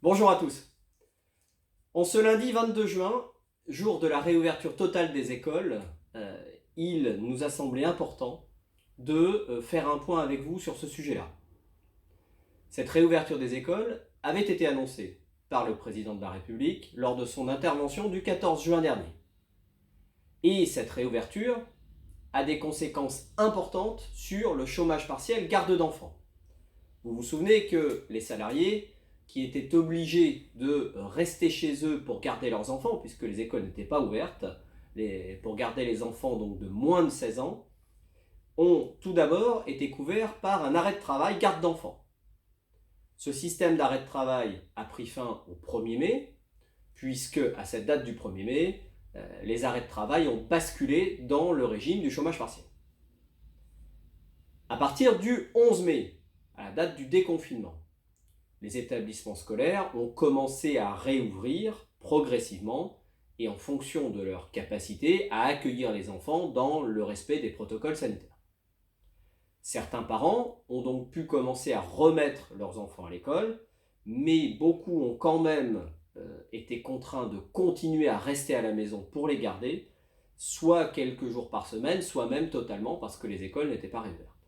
Bonjour à tous. En ce lundi 22 juin, jour de la réouverture totale des écoles, il nous a semblé important de faire un point avec vous sur ce sujet-là. Cette réouverture des écoles avait été annoncée par le président de la République lors de son intervention du 14 juin dernier. Et cette réouverture a des conséquences importantes sur le chômage partiel garde d'enfants. Vous vous souvenez que les salariés qui étaient obligés de rester chez eux pour garder leurs enfants, puisque les écoles n'étaient pas ouvertes, pour garder les enfants donc de moins de 16 ans, ont tout d'abord été couverts par un arrêt de travail garde d'enfants. Ce système d'arrêt de travail a pris fin au 1er mai, puisque à cette date du 1er mai, les arrêts de travail ont basculé dans le régime du chômage partiel. À partir du 11 mai, à la date du déconfinement, les établissements scolaires ont commencé à réouvrir progressivement et en fonction de leur capacité à accueillir les enfants dans le respect des protocoles sanitaires. Certains parents ont donc pu commencer à remettre leurs enfants à l'école, mais beaucoup ont quand même été contraints de continuer à rester à la maison pour les garder, soit quelques jours par semaine, soit même totalement parce que les écoles n'étaient pas réouvertes.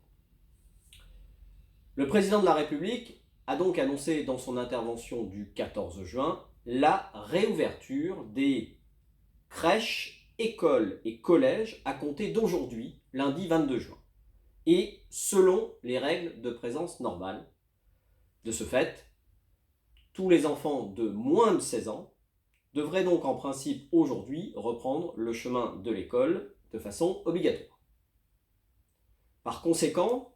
Le président de la République a donc annoncé dans son intervention du 14 juin la réouverture des crèches, écoles et collèges à compter d'aujourd'hui, lundi 22 juin, et selon les règles de présence normales. De ce fait, tous les enfants de moins de 16 ans devraient donc en principe aujourd'hui reprendre le chemin de l'école de façon obligatoire. Par conséquent,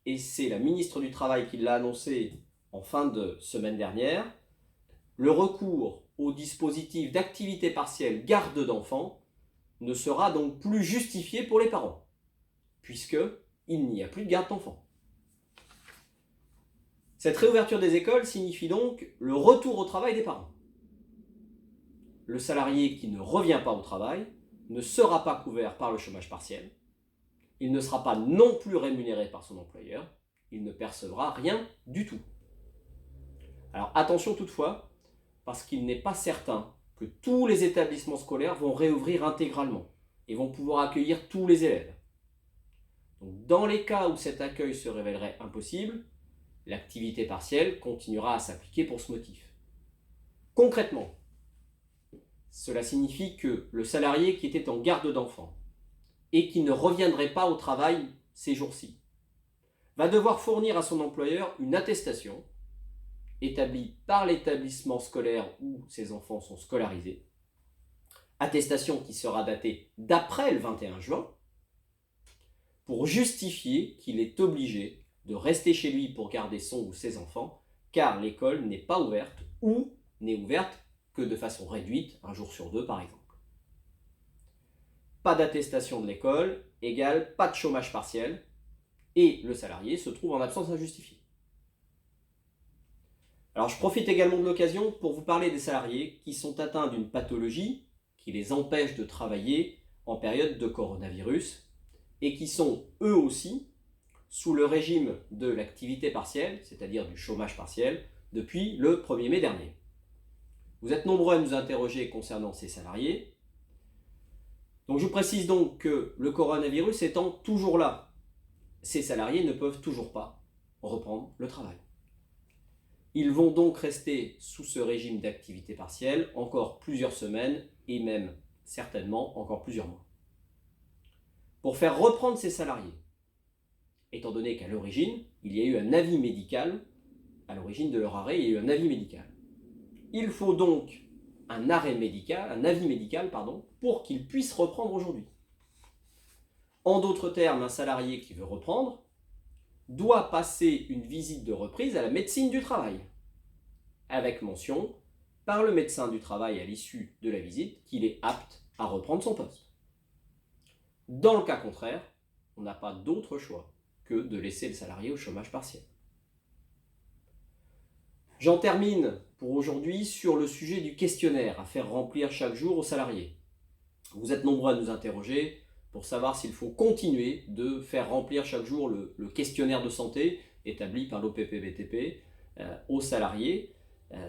et c'est la ministre du Travail qui l'a annoncé en fin de semaine dernière, le recours au dispositif d'activité partielle garde d'enfants ne sera donc plus justifié pour les parents, puisqu'il n'y a plus de garde d'enfants. Cette réouverture des écoles signifie donc le retour au travail des parents. Le salarié qui ne revient pas au travail ne sera pas couvert par le chômage partiel, il ne sera pas non plus rémunéré par son employeur, il ne percevra rien du tout. Alors attention toutefois, parce qu'il n'est pas certain que tous les établissements scolaires vont réouvrir intégralement et vont pouvoir accueillir tous les élèves. Donc, dans les cas où cet accueil se révélerait impossible, l'activité partielle continuera à s'appliquer pour ce motif. Concrètement, cela signifie que le salarié qui était en garde d'enfants et qui ne reviendrait pas au travail ces jours-ci va devoir fournir à son employeur une attestation établie par l'établissement scolaire où ses enfants sont scolarisés, attestation qui sera datée d'après le 21 juin, pour justifier qu'il est obligé de rester chez lui pour garder son ou ses enfants, car l'école n'est pas ouverte ou n'est ouverte que de façon réduite, un jour sur deux par exemple. Pas d'attestation de l'école égale pas de chômage partiel, et le salarié se trouve en absence injustifiée. Alors je profite également de l'occasion pour vous parler des salariés qui sont atteints d'une pathologie qui les empêche de travailler en période de coronavirus et qui sont eux aussi sous le régime de l'activité partielle, c'est-à-dire du chômage partiel, depuis le 1er mai dernier. Vous êtes nombreux à nous interroger concernant ces salariés. Donc je vous précise donc que le coronavirus étant toujours là, ces salariés ne peuvent toujours pas reprendre le travail. Ils vont donc rester sous ce régime d'activité partielle encore plusieurs semaines et même certainement encore plusieurs mois. Pour faire reprendre ces salariés, étant donné qu'à l'origine, il y a eu un avis médical, à l'origine de leur arrêt, il y a eu un avis médical. Il faut donc un avis médical, pour qu'ils puissent reprendre aujourd'hui. En d'autres termes, un salarié qui veut reprendre doit passer une visite de reprise à la médecine du travail, avec mention par le médecin du travail à l'issue de la visite qu'il est apte à reprendre son poste. Dans le cas contraire, on n'a pas d'autre choix que de laisser le salarié au chômage partiel. J'en termine pour aujourd'hui sur le sujet du questionnaire à faire remplir chaque jour aux salariés. Vous êtes nombreux à nous interroger pour savoir s'il faut continuer de faire remplir chaque jour le questionnaire de santé établi par l'OPPBTP aux salariés.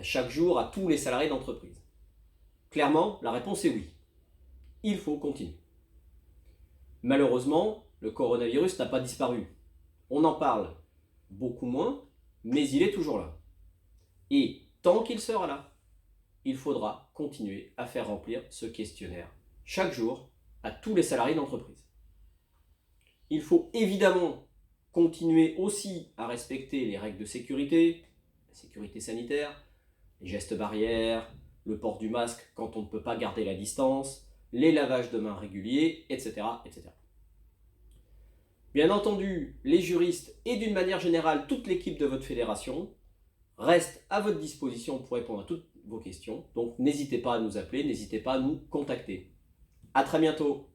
chaque jour à tous les salariés d'entreprise? Clairement, la réponse est oui. Il faut continuer. Malheureusement, le coronavirus n'a pas disparu. On en parle beaucoup moins, mais il est toujours là. Et tant qu'il sera là, il faudra continuer à faire remplir ce questionnaire chaque jour à tous les salariés d'entreprise. Il faut évidemment continuer aussi à respecter les règles de sécurité, la sécurité sanitaire, les gestes barrières, le port du masque quand on ne peut pas garder la distance, les lavages de mains réguliers, etc., etc. Bien entendu, les juristes et d'une manière générale toute l'équipe de votre fédération restent à votre disposition pour répondre à toutes vos questions. Donc n'hésitez pas à nous appeler, n'hésitez pas à nous contacter. À très bientôt.